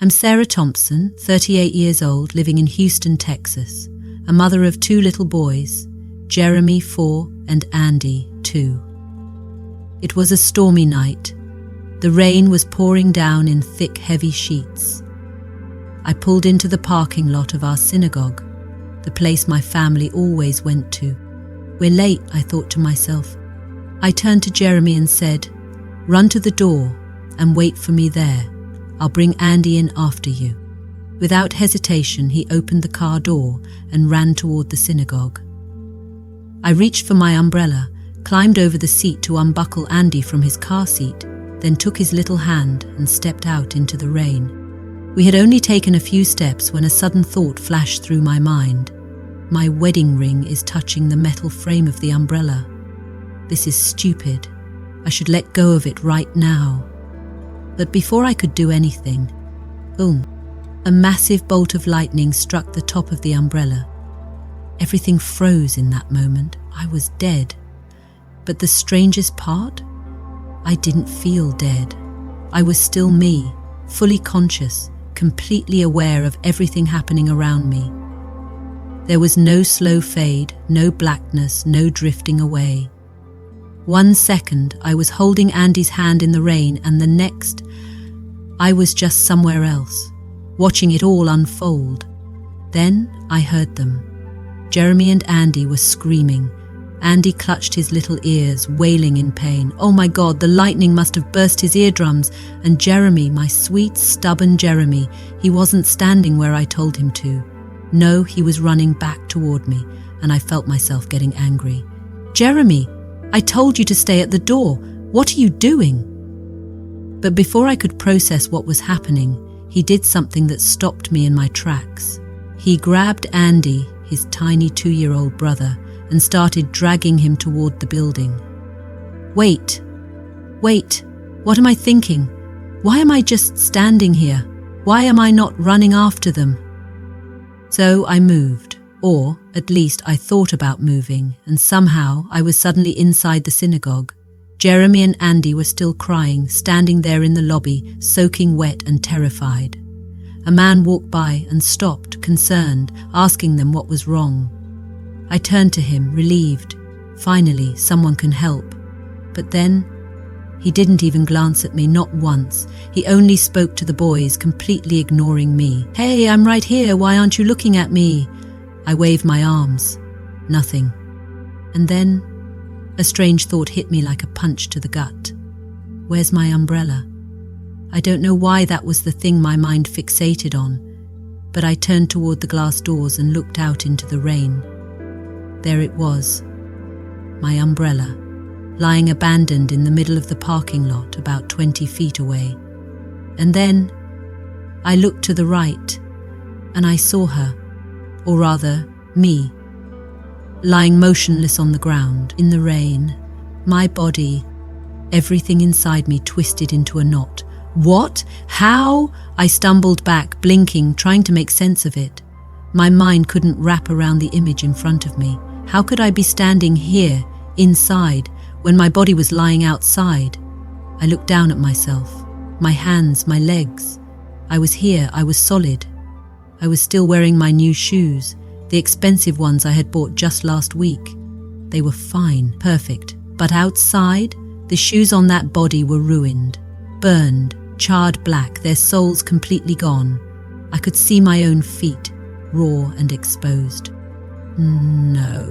I'm Sarah Thompson, 38 years old, living in Houston, Texas, a mother of 2 little boys, Jeremy, 4, and Andy, 2. It was a stormy night. The rain was pouring down in thick, heavy sheets. I pulled into the parking lot of our synagogue, the place my family always went to. We're late, I thought to myself. I turned to Jeremy and said, "Run to the door and wait for me there. I'll bring Andy in after you." Without hesitation, he opened the car door and ran toward the synagogue. I reached for my umbrella, climbed over the seat to unbuckle Andy from his car seat, then took his little hand and stepped out into the rain. We had only taken a few steps when a sudden thought flashed through my mind. My wedding ring is touching the metal frame of the umbrella. This is stupid. I should let go of it right now. But before I could do anything, boom, a massive bolt of lightning struck the top of the umbrella. Everything froze in that moment. I was dead. But the strangest part? I didn't feel dead. I was still me, fully conscious, completely aware of everything happening around me. There was no slow fade, no blackness, no drifting away. 1 second, I was holding Andy's hand in the rain, and the next, I was just somewhere else, watching it all unfold. Then I heard them. Jeremy and Andy were screaming. Andy clutched his little ears, wailing in pain. Oh my God, the lightning must have burst his eardrums. And Jeremy, my sweet, stubborn Jeremy, he wasn't standing where I told him to. No, he was running back toward me, and I felt myself getting angry. "Jeremy, I told you to stay at the door. What are you doing?" But before I could process what was happening, he did something that stopped me in my tracks. He grabbed Andy, his tiny 2-year-old brother, and started dragging him toward the building. Wait, what am I thinking? Why am I just standing here? Why am I not running after them? So I moved, or at least I thought about moving, and somehow I was suddenly inside the synagogue. Jeremy and Andy were still crying, standing there in the lobby, soaking wet and terrified. A man walked by and stopped, concerned, asking them what was wrong. I turned to him, relieved. Finally, someone can help. But then, he didn't even glance at me, not once. He only spoke to the boys, completely ignoring me. "Hey, I'm right here, why aren't you looking at me?" I waved my arms. Nothing. And then, a strange thought hit me like a punch to the gut. Where's my umbrella? I don't know why that was the thing my mind fixated on, but I turned toward the glass doors and looked out into the rain. There it was, my umbrella, lying abandoned in the middle of the parking lot about 20 feet away. And then I looked to the right, and I saw her, or rather, me, lying motionless on the ground, in the rain, my body, everything inside me twisted into a knot. What? How? I stumbled back, blinking, trying to make sense of it. My mind couldn't wrap around the image in front of me. How could I be standing here, inside, when my body was lying outside? I looked down at myself, my hands, my legs. I was here, I was solid. I was still wearing my new shoes, the expensive ones I had bought just last week. They were fine, perfect. But outside, the shoes on that body were ruined, burned, charred black, their soles completely gone. I could see my own feet, raw and exposed. No.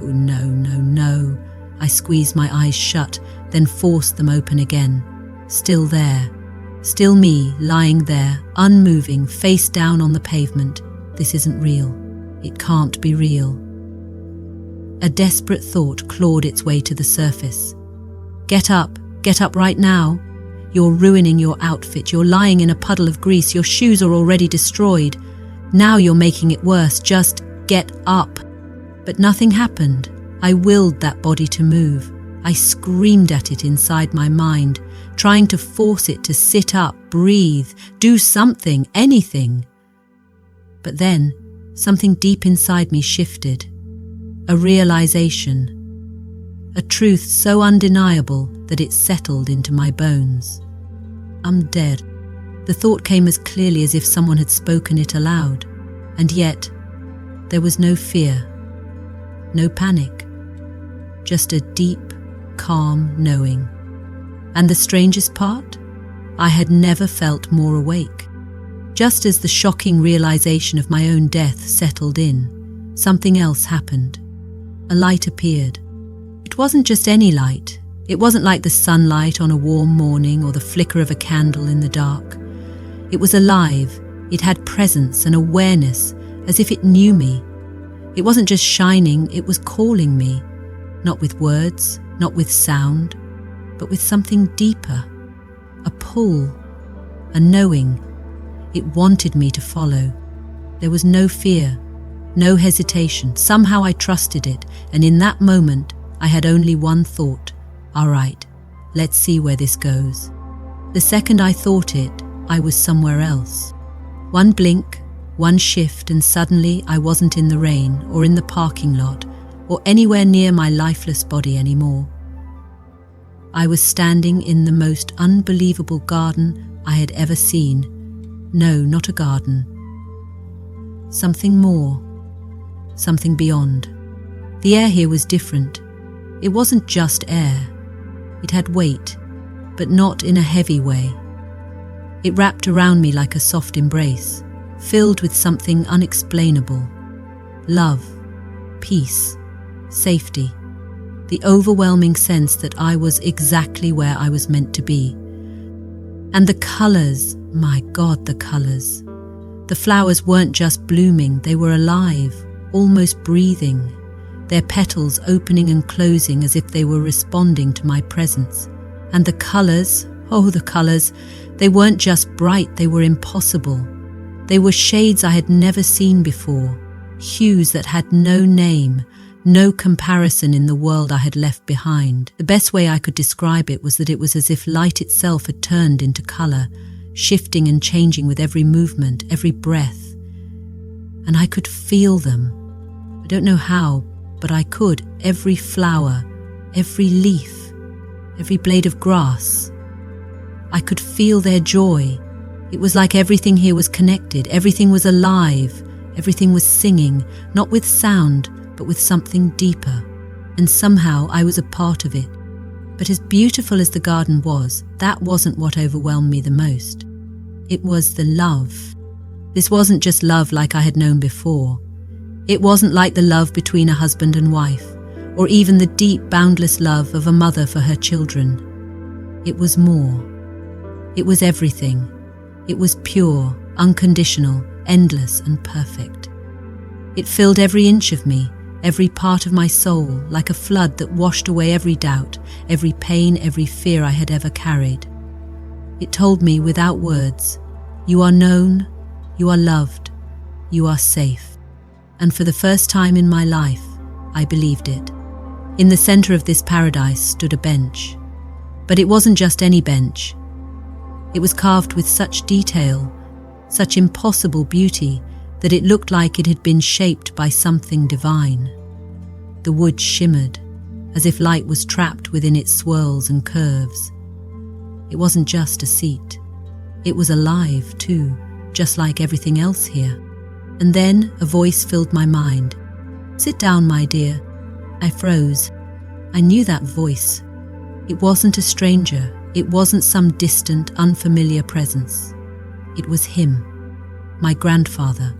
I squeezed my eyes shut, then forced them open again. Still there. Still me, lying there, unmoving, face down on the pavement. This isn't real. It can't be real. A desperate thought clawed its way to the surface. Get up right now. You're ruining your outfit. You're lying in a puddle of grease. Your shoes are already destroyed. Now you're making it worse. Just get up. But nothing happened. I willed that body to move. I screamed at it inside my mind, trying to force it to sit up, breathe, do something, anything. But then, something deep inside me shifted. A realization. A truth so undeniable that it settled into my bones. I'm dead. The thought came as clearly as if someone had spoken it aloud, and yet there was no fear, no panic, just a deep, calm knowing. And the strangest part? I had never felt more awake. Just as the shocking realization of my own death settled in, something else happened. A light appeared. It wasn't just any light. It wasn't like the sunlight on a warm morning or the flicker of a candle in the dark. It was alive. It had presence and awareness, as if it knew me. It wasn't just shining, it was calling me, not with words, not with sound, but with something deeper, a pull, a knowing. It wanted me to follow. There was no fear, no hesitation. Somehow I trusted it, and in that moment I had only one thought. All right, let's see where this goes. The second I thought it, I was somewhere else. One blink, one shift, and suddenly I wasn't in the rain or in the parking lot or anywhere near my lifeless body anymore. I was standing in the most unbelievable garden I had ever seen. No, not a garden. Something more. Something beyond. The air here was different. It wasn't just air. It had weight, but not in a heavy way. It wrapped around me like a soft embrace, filled with something unexplainable. Love, peace, safety. The overwhelming sense that I was exactly where I was meant to be. And the colours, my God, the colours. The flowers weren't just blooming, they were alive, almost breathing, their petals opening and closing as if they were responding to my presence. And the colours, oh the colours, they weren't just bright, they were impossible. They were shades I had never seen before, hues that had no name, no comparison in the world I had left behind. The best way I could describe it was that it was as if light itself had turned into colour, shifting and changing with every movement, every breath. And I could feel them. I don't know how, but I could. Every flower, every leaf, every blade of grass. I could feel their joy. It was like everything here was connected, everything was alive, everything was singing, not with sound, but with something deeper. And somehow I was a part of it. But as beautiful as the garden was, that wasn't what overwhelmed me the most. It was the love. This wasn't just love like I had known before. It wasn't like the love between a husband and wife, or even the deep, boundless love of a mother for her children. It was more. It was everything. It was pure, unconditional, endless, and perfect. It filled every inch of me, every part of my soul, like a flood that washed away every doubt, every pain, every fear I had ever carried. It told me without words, you are known, you are loved, you are safe. And for the first time in my life, I believed it. In the center of this paradise stood a bench. But it wasn't just any bench. It was carved with such detail, such impossible beauty, that it looked like it had been shaped by something divine. The wood shimmered, as if light was trapped within its swirls and curves. It wasn't just a seat. It was alive too, just like everything else here. And then a voice filled my mind. "Sit down, my dear." I froze. I knew that voice. It wasn't a stranger. It wasn't some distant, unfamiliar presence. It was him, my grandfather,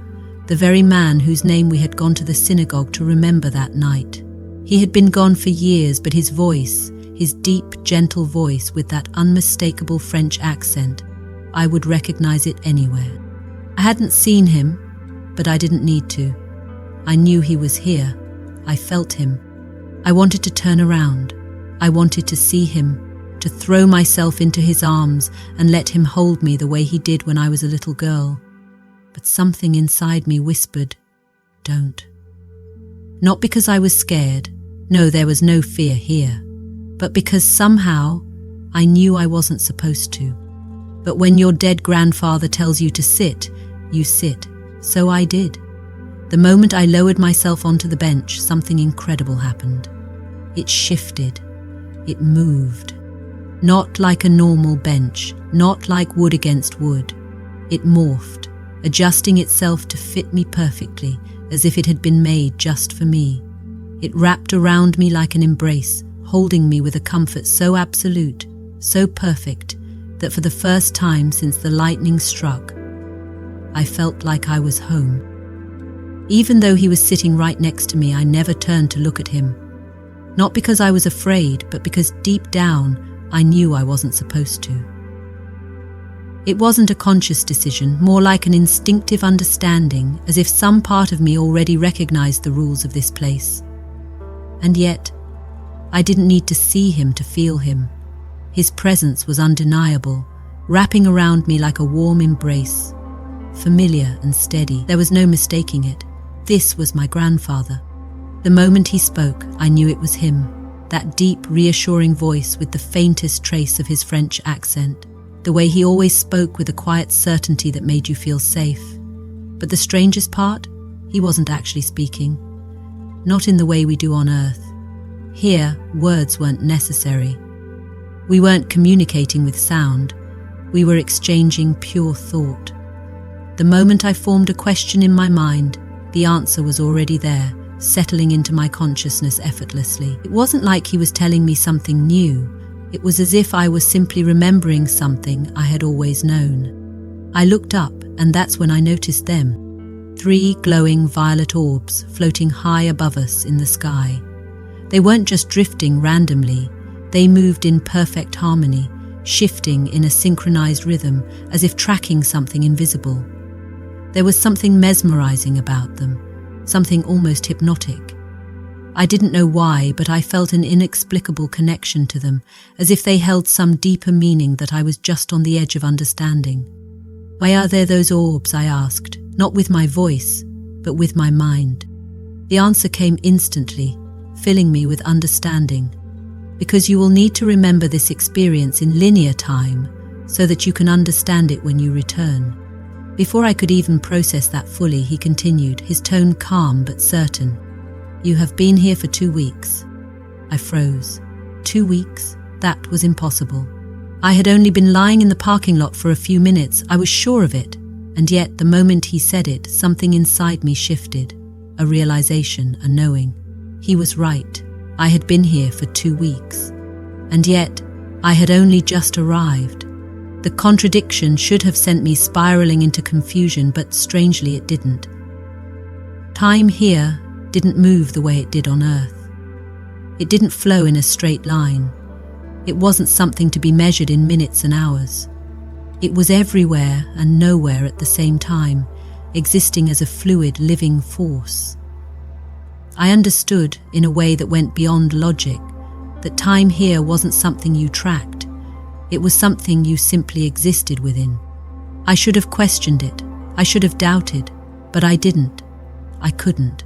the very man whose name we had gone to the synagogue to remember that night. He had been gone for years, but his voice, his deep, gentle voice with that unmistakable French accent, I would recognize it anywhere. I hadn't seen him, but I didn't need to. I knew he was here. I felt him. I wanted to turn around. I wanted to see him, to throw myself into his arms and let him hold me the way he did when I was a little girl. But something inside me whispered, "Don't." Not because I was scared. No, there was no fear here. But because somehow I knew I wasn't supposed to. But when your dead grandfather tells you to sit, you sit. So I did. The moment I lowered myself onto the bench, something incredible happened. It shifted. It moved. Not like a normal bench, not like wood against wood. It morphed, adjusting itself to fit me perfectly, as if it had been made just for me. It wrapped around me like an embrace, holding me with a comfort so absolute, so perfect, that for the first time since the lightning struck, I felt like I was home. Even though he was sitting right next to me, I never turned to look at him. Not because I was afraid, but because deep down, I knew I wasn't supposed to. It wasn't a conscious decision, more like an instinctive understanding, as if some part of me already recognized the rules of this place. And yet, I didn't need to see him to feel him. His presence was undeniable, wrapping around me like a warm embrace. Familiar and steady, there was no mistaking it. This was my grandfather. The moment he spoke, I knew it was him. That deep, reassuring voice with the faintest trace of his French accent. The way he always spoke with a quiet certainty that made you feel safe. But the strangest part? He wasn't actually speaking. Not in the way we do on Earth. Here, words weren't necessary. We weren't communicating with sound. We were exchanging pure thought. The moment I formed a question in my mind, the answer was already there, settling into my consciousness effortlessly. It wasn't like he was telling me something new. It was as if I was simply remembering something I had always known. I looked up, and that's when I noticed them. 3 glowing violet orbs floating high above us in the sky. They weren't just drifting randomly. They moved in perfect harmony, shifting in a synchronized rhythm, as if tracking something invisible. There was something mesmerizing about them. Something almost hypnotic. I didn't know why, but I felt an inexplicable connection to them, as if they held some deeper meaning that I was just on the edge of understanding. Why are there those orbs? I asked, not with my voice, but with my mind. The answer came instantly, filling me with understanding. Because you will need to remember this experience in linear time, so that you can understand it when you return. Before I could even process that fully, he continued, his tone calm but certain. You have been here for 2 weeks. I froze. 2 weeks? That was impossible. I had only been lying in the parking lot for a few minutes. I was sure of it. And yet, the moment he said it, something inside me shifted. A realization, a knowing. He was right. I had been here for 2 weeks. And yet, I had only just arrived. The contradiction should have sent me spiraling into confusion, but strangely it didn't. Time here didn't move the way it did on Earth. It didn't flow in a straight line. It wasn't something to be measured in minutes and hours. It was everywhere and nowhere at the same time, existing as a fluid, living force. I understood, in a way that went beyond logic, that time here wasn't something you tracked. It was something you simply existed within. I should have questioned it. I should have doubted. But I didn't. I couldn't.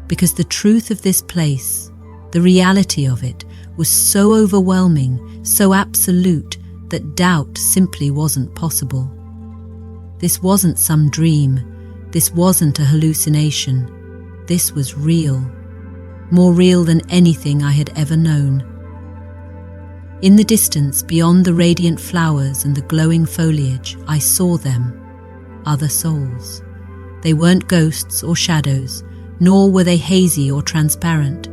Because the truth of this place, the reality of it, was so overwhelming, so absolute, that doubt simply wasn't possible. This wasn't some dream. This wasn't a hallucination. This was real. More real than anything I had ever known. In the distance, beyond the radiant flowers and the glowing foliage, I saw them, other souls. They weren't ghosts or shadows, nor were they hazy or transparent.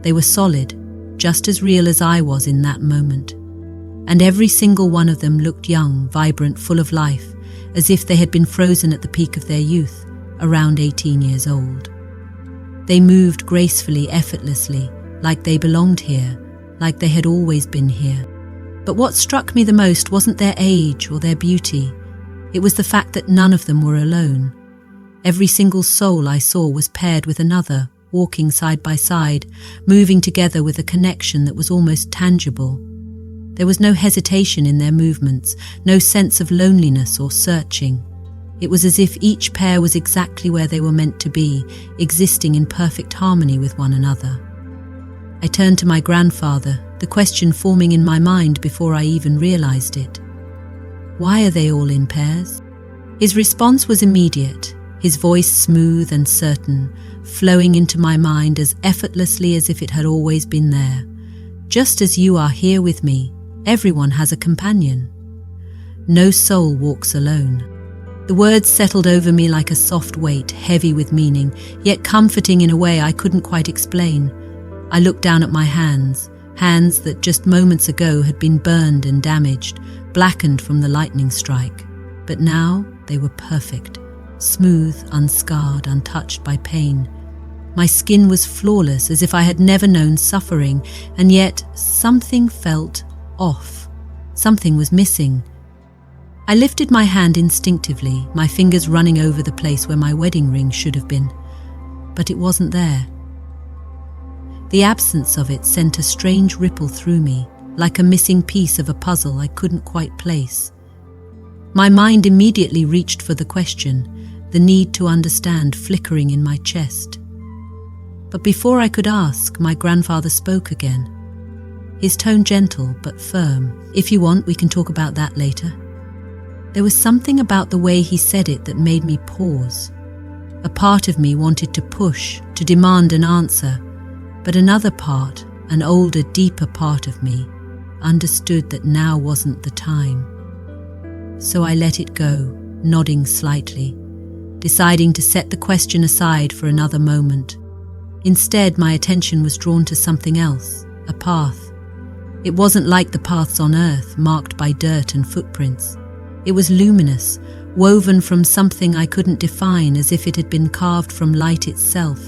They were solid, just as real as I was in that moment. And every single one of them looked young, vibrant, full of life, as if they had been frozen at the peak of their youth, around 18 years old. They moved gracefully, effortlessly, like they belonged here, like they had always been here. But what struck me the most wasn't their age or their beauty. It was the fact that none of them were alone. Every single soul I saw was paired with another, walking side by side, moving together with a connection that was almost tangible. There was no hesitation in their movements, no sense of loneliness or searching. It was as if each pair was exactly where they were meant to be, existing in perfect harmony with one another. I turned to my grandfather, the question forming in my mind before I even realized it. Why are they all in pairs? His response was immediate, his voice smooth and certain, flowing into my mind as effortlessly as if it had always been there. Just as you are here with me, Everyone has a companion. No soul walks alone. The words settled over me like a soft weight, heavy with meaning, yet comforting in a way I couldn't quite explain. I looked down at my hands that just moments ago had been burned and damaged, blackened from the lightning strike. But now they were perfect, smooth, unscarred, untouched by pain. My skin was flawless, as if I had never known suffering, and yet something felt off. Something was missing. I lifted my hand instinctively, my fingers running over the place where my wedding ring should have been. But it wasn't there. The absence of it sent a strange ripple through me, like a missing piece of a puzzle I couldn't quite place. My mind immediately reached for the question, the need to understand flickering in my chest. But before I could ask, my grandfather spoke again. His tone gentle but firm. "If you want, we can talk about that later." There was something about the way he said it that made me pause. A part of me wanted to push, to demand an answer, but another part, an older, deeper part of me, understood that now wasn't the time. So I let it go, nodding slightly, deciding to set the question aside for another moment. Instead, my attention was drawn to something else, a path. It wasn't like the paths on Earth, marked by dirt and footprints. It was luminous, woven from something I couldn't define, as if it had been carved from light itself.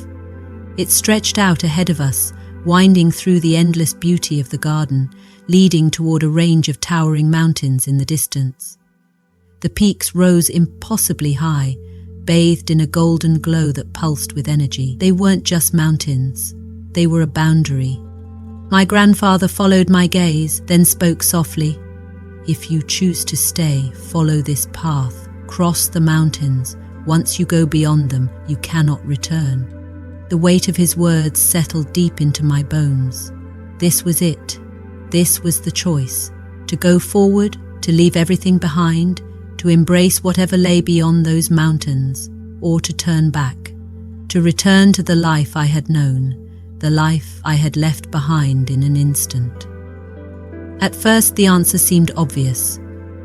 It stretched out ahead of us, winding through the endless beauty of the garden, leading toward a range of towering mountains in the distance. The peaks rose impossibly high, bathed in a golden glow that pulsed with energy. They weren't just mountains, they were a boundary. My grandfather followed my gaze, then spoke softly. "If you choose to stay, follow this path, cross the mountains. Once you go beyond them, you cannot return." The weight of his words settled deep into my bones. This was it. This was the choice. To go forward, to leave everything behind, to embrace whatever lay beyond those mountains, or to turn back, to return to the life I had known, the life I had left behind in an instant. At first the answer seemed obvious.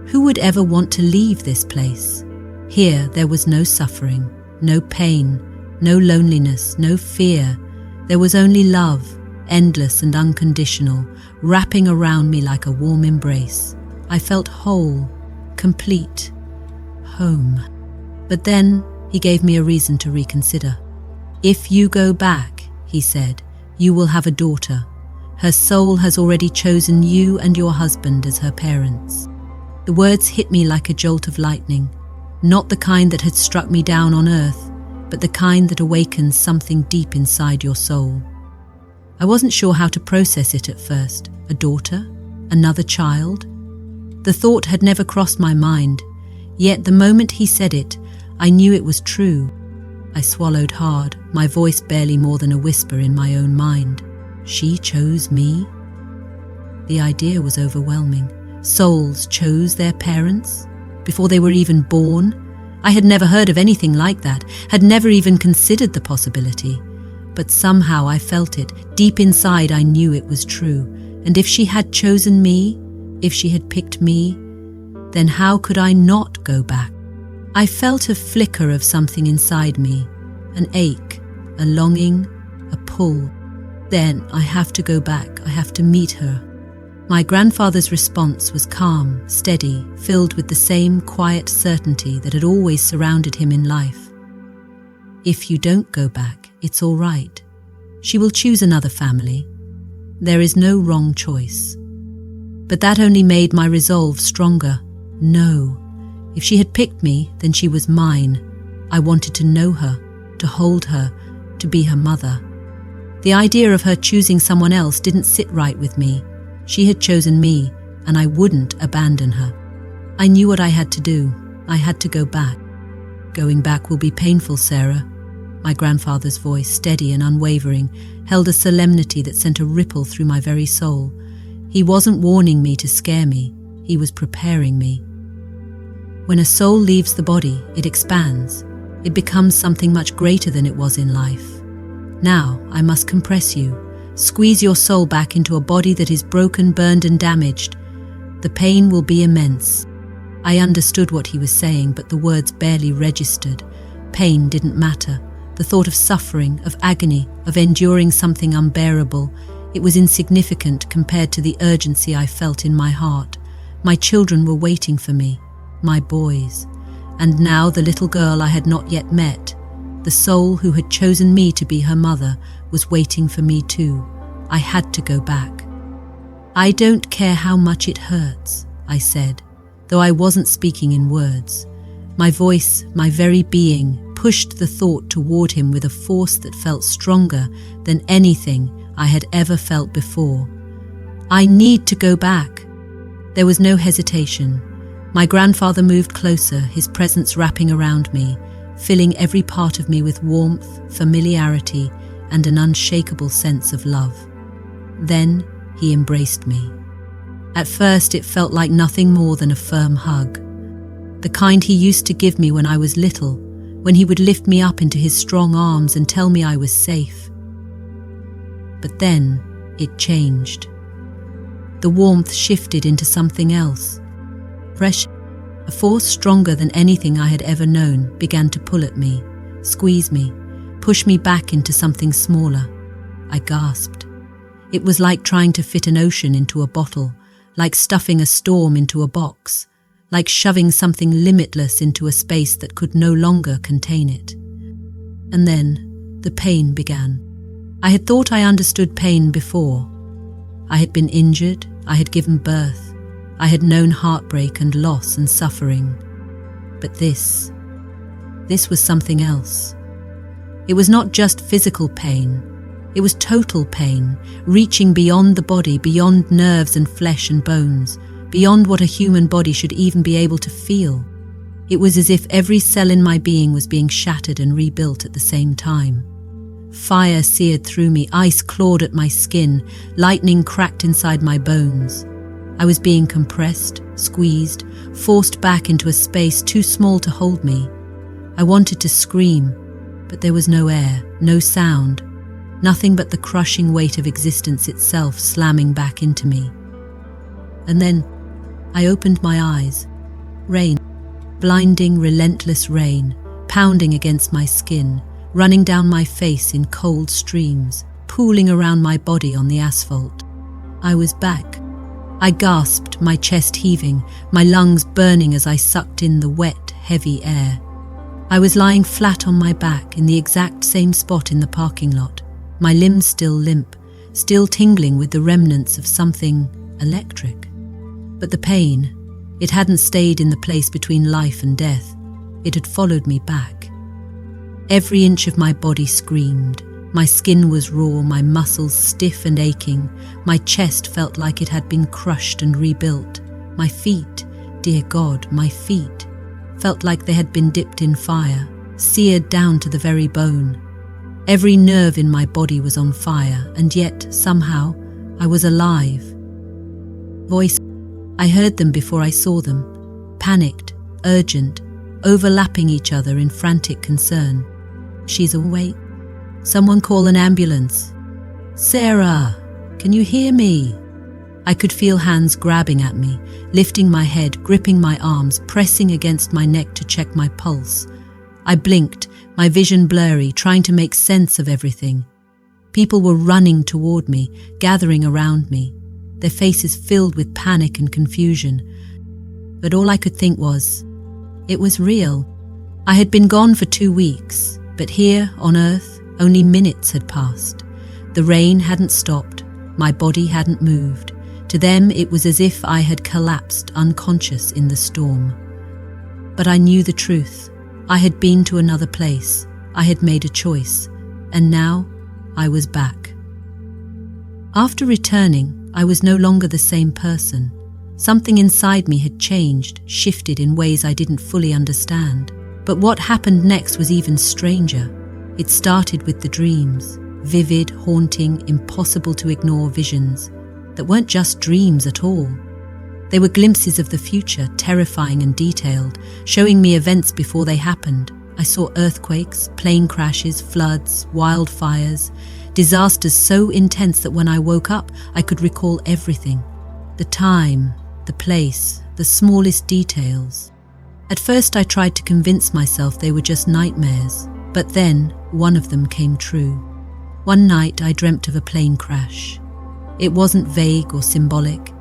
Who would ever want to leave this place? Here there was no suffering, no pain, no loneliness, no fear. There was only love, endless and unconditional, wrapping around me like a warm embrace. I felt whole, complete, home. But then he gave me a reason to reconsider. "If you go back," he said, "you will have a daughter. Her soul has already chosen you and your husband as her parents." The words hit me like a jolt of lightning, not the kind that had struck me down on earth, but the kind that awakens something deep inside your soul. I wasn't sure how to process it at first. A daughter? Another child? The thought had never crossed my mind, yet the moment he said it, I knew it was true. I swallowed hard, my voice barely more than a whisper in my own mind. She chose me? The idea was overwhelming. Souls chose their parents? Before they were even born? I had never heard of anything like that, had never even considered the possibility. But somehow I felt it. Deep inside I knew it was true. And if she had chosen me, if she had picked me, then how could I not go back? I felt a flicker of something inside me, an ache, a longing, a pull. Then I have to go back, I have to meet her. My grandfather's response was calm, steady, filled with the same quiet certainty that had always surrounded him in life. If you don't go back, it's all right. She will choose another family. There is no wrong choice. But that only made my resolve stronger. No. If she had picked me, then she was mine. I wanted to know her, to hold her, to be her mother. The idea of her choosing someone else didn't sit right with me. She had chosen me, and I wouldn't abandon her. I knew what I had to do. I had to go back. Going back will be painful, Sarah. My grandfather's voice, steady and unwavering, held a solemnity that sent a ripple through my very soul. He wasn't warning me to scare me. He was preparing me. When a soul leaves the body, it expands. It becomes something much greater than it was in life. Now I must compress you, squeeze your soul back into a body that is broken, burned and damaged. The pain will be immense." I understood what he was saying, but the words barely registered. Pain didn't matter. The thought of suffering, of agony, of enduring something unbearable, it was insignificant compared to the urgency I felt in my heart. My children were waiting for me, my boys. And now the little girl I had not yet met, the soul who had chosen me to be her mother, was waiting for me too. I had to go back. "I don't care how much it hurts," I said, though I wasn't speaking in words. My voice, my very being, pushed the thought toward him with a force that felt stronger than anything I had ever felt before. "I need to go back." There was no hesitation. My grandfather moved closer, his presence wrapping around me, filling every part of me with warmth, familiarity, and an unshakable sense of love. Then he embraced me. At first it felt like nothing more than a firm hug, the kind he used to give me when I was little, when he would lift me up into his strong arms and tell me I was safe. But then it changed. The warmth shifted into something else. Fresh, a force stronger than anything I had ever known began to pull at me, squeeze me, push me back into something smaller. I gasped. It was like trying to fit an ocean into a bottle, like stuffing a storm into a box, like shoving something limitless into a space that could no longer contain it. And then the pain began. I had thought I understood pain before. I had been injured, I had given birth, I had known heartbreak and loss and suffering. But this was something else. It was not just physical pain. It was total pain, reaching beyond the body, beyond nerves and flesh and bones, beyond what a human body should even be able to feel. It was as if every cell in my being was being shattered and rebuilt at the same time. Fire seared through me, ice clawed at my skin, lightning cracked inside my bones. I was being compressed, squeezed, forced back into a space too small to hold me. I wanted to scream, but there was no air, no sound, nothing but the crushing weight of existence itself slamming back into me. And then I opened my eyes. Rain, blinding, relentless rain, pounding against my skin, running down my face in cold streams, pooling around my body on the asphalt. I was back. I gasped, my chest heaving, my lungs burning as I sucked in the wet, heavy air. I was lying flat on my back in the exact same spot in the parking lot, my limbs still limp, still tingling with the remnants of something electric. But the pain, it hadn't stayed in the place between life and death. It had followed me back. Every inch of my body screamed. My skin was raw, my muscles stiff and aching. My chest felt like it had been crushed and rebuilt. My feet, dear God, my feet, felt like they had been dipped in fire, seared down to the very bone. Every nerve in my body was on fire, and yet, somehow, I was alive. Voices, I heard them before I saw them, panicked, urgent, overlapping each other in frantic concern. "She's awake. Someone call an ambulance. Sarah, can you hear me?" I could feel hands grabbing at me, lifting my head, gripping my arms, pressing against my neck to check my pulse. I blinked, my vision blurry, trying to make sense of everything. People were running toward me, gathering around me, their faces filled with panic and confusion. But all I could think was, it was real. I had been gone for 2 weeks, but here on Earth, only minutes had passed. The rain hadn't stopped, my body hadn't moved. To them, it was as if I had collapsed unconscious in the storm. But I knew the truth. I had been to another place. I had made a choice, and now I was back. After returning, I was no longer the same person. Something inside me had changed, shifted in ways I didn't fully understand. But what happened next was even stranger. It started with the dreams, vivid, haunting, impossible to ignore visions that weren't just dreams at all. They were glimpses of the future, terrifying and detailed, showing me events before they happened. I saw earthquakes, plane crashes, floods, wildfires, disasters so intense that when I woke up, I could recall everything. The time, the place, the smallest details. At first I tried to convince myself they were just nightmares, but then one of them came true. One night I dreamt of a plane crash. It wasn't vague or symbolic.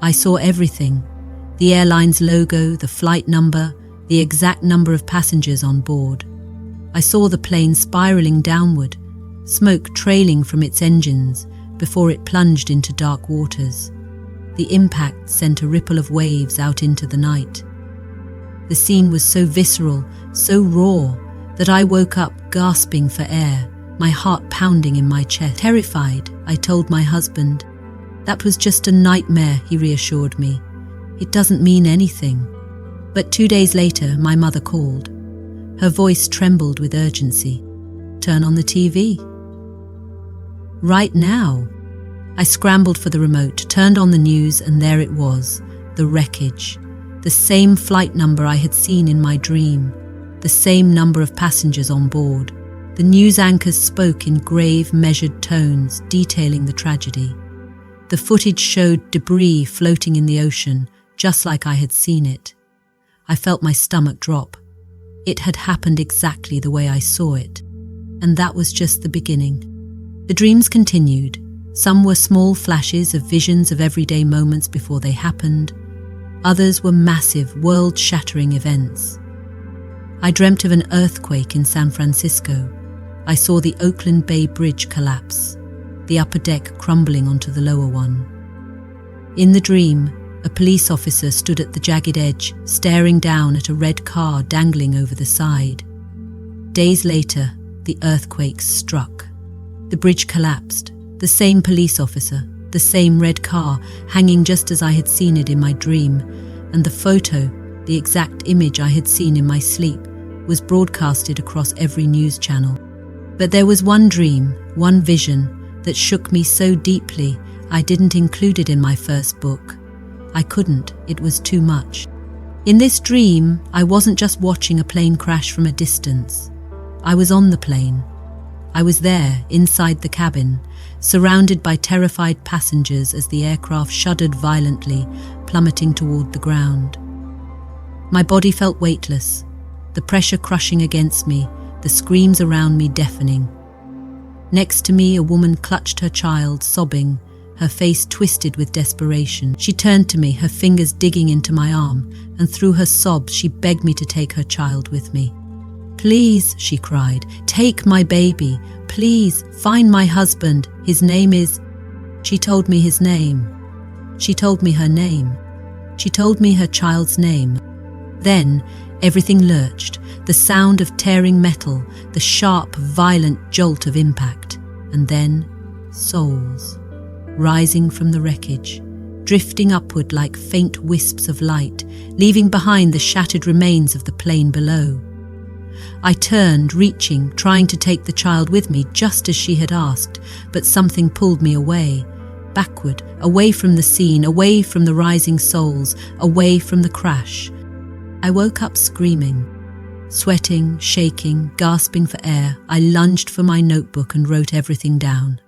I saw everything: the airline's logo, the flight number, the exact number of passengers on board. I saw the plane spiraling downward, smoke trailing from its engines before it plunged into dark waters. The impact sent a ripple of waves out into the night. The scene was so visceral, so raw, that I woke up gasping for air, my heart pounding in my chest. Terrified, I told my husband. That was just a nightmare, he reassured me. It doesn't mean anything. But 2 days later, my mother called. Her voice trembled with urgency. Turn on the TV. Right now. I scrambled for the remote, turned on the news, and there it was, the wreckage. The same flight number I had seen in my dream, the same number of passengers on board. The news anchors spoke in grave, measured tones, detailing the tragedy. The footage showed debris floating in the ocean, just like I had seen it. I felt my stomach drop. It had happened exactly the way I saw it. And that was just the beginning. The dreams continued. Some were small flashes of visions of everyday moments before they happened. Others were massive, world-shattering events. I dreamt of an earthquake in San Francisco. I saw the Oakland Bay Bridge collapse, the upper deck crumbling onto the lower one. In the dream, a police officer stood at the jagged edge, staring down at a red car dangling over the side. Days later, the earthquake struck. The bridge collapsed. The same police officer, the same red car, hanging just as I had seen it in my dream, and the photo, the exact image I had seen in my sleep, was broadcasted across every news channel. But there was one dream, one vision, that shook me so deeply I didn't include it in my first book. I couldn't, it was too much. In this dream, I wasn't just watching a plane crash from a distance. I was on the plane. I was there, inside the cabin, surrounded by terrified passengers as the aircraft shuddered violently, plummeting toward the ground. My body felt weightless, the pressure crushing against me, the screams around me deafening. Next to me, a woman clutched her child, sobbing, her face twisted with desperation. She turned to me, her fingers digging into my arm, and through her sobs she begged me to take her child with me. "Please," she cried, "take my baby. Please, find my husband. His name is..." She told me his name. She told me her name. She told me her child's name. Then, everything lurched, the sound of tearing metal, the sharp, violent jolt of impact. And then, souls, rising from the wreckage, drifting upward like faint wisps of light, leaving behind the shattered remains of the plane below. I turned, reaching, trying to take the child with me just as she had asked, but something pulled me away, backward, away from the scene, away from the rising souls, away from the crash. I woke up screaming. Sweating, shaking, gasping for air, I lunged for my notebook and wrote everything down.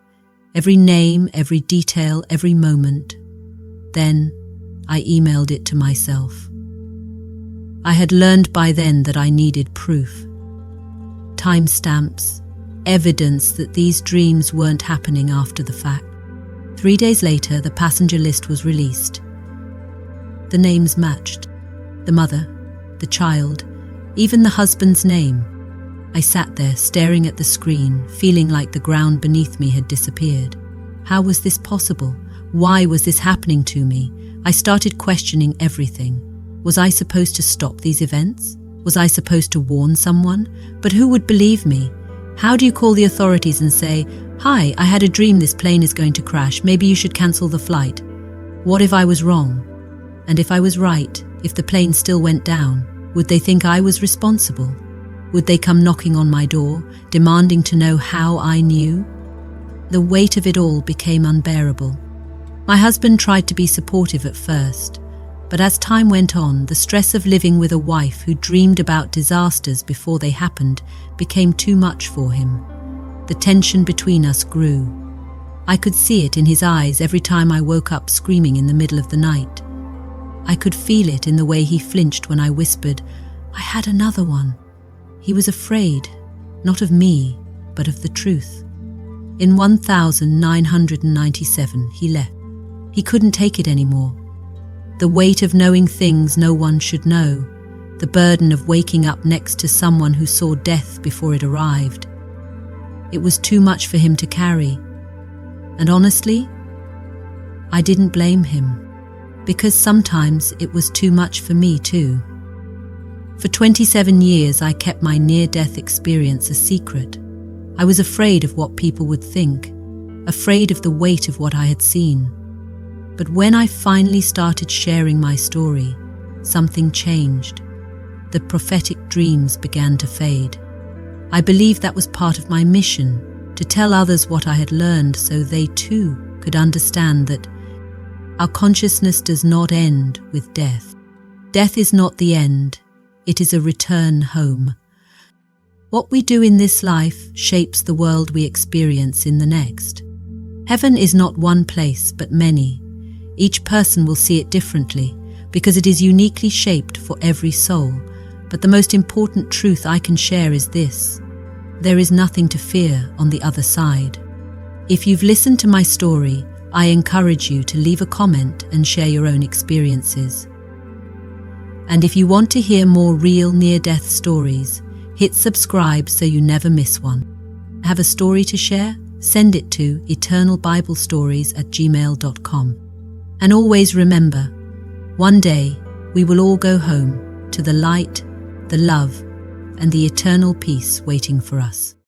Every name, every detail, every moment. Then, I emailed it to myself. I had learned by then that I needed proof. Timestamps, evidence that these dreams weren't happening after the fact. 3 days later, the passenger list was released. The names matched. The mother, the child, even the husband's name. I sat there, staring at the screen, feeling like the ground beneath me had disappeared. How was this possible? Why was this happening to me? I started questioning everything. Was I supposed to stop these events? Was I supposed to warn someone? But who would believe me? How do you call the authorities and say, "Hi, I had a dream this plane is going to crash. Maybe you should cancel the flight"? What if I was wrong? And if I was right, if the plane still went down, would they think I was responsible? Would they come knocking on my door, demanding to know how I knew? The weight of it all became unbearable. My husband tried to be supportive at first, but as time went on, the stress of living with a wife who dreamed about disasters before they happened became too much for him. The tension between us grew. I could see it in his eyes every time I woke up screaming in the middle of the night. I could feel it in the way he flinched when I whispered, "I had another one." He was afraid, not of me, but of the truth. In 1997, he left. He couldn't take it anymore. The weight of knowing things no one should know, the burden of waking up next to someone who saw death before it arrived. It was too much for him to carry. And honestly, I didn't blame him, because sometimes it was too much for me too. For 27 years, I kept my near-death experience a secret. I was afraid of what people would think, afraid of the weight of what I had seen. But when I finally started sharing my story, something changed. The prophetic dreams began to fade. I believed that was part of my mission, to tell others what I had learned so they too could understand that our consciousness does not end with death. Death is not the end, it is a return home. What we do in this life shapes the world we experience in the next. Heaven is not one place, but many. Each person will see it differently, because it is uniquely shaped for every soul. But the most important truth I can share is this: there is nothing to fear on the other side. If you've listened to my story, I encourage you to leave a comment and share your own experiences. And if you want to hear more real near-death stories, hit subscribe so you never miss one. Have a story to share? Send it to eternalbiblestories@gmail.com. And always remember, one day we will all go home to the light, the love, and the eternal peace waiting for us.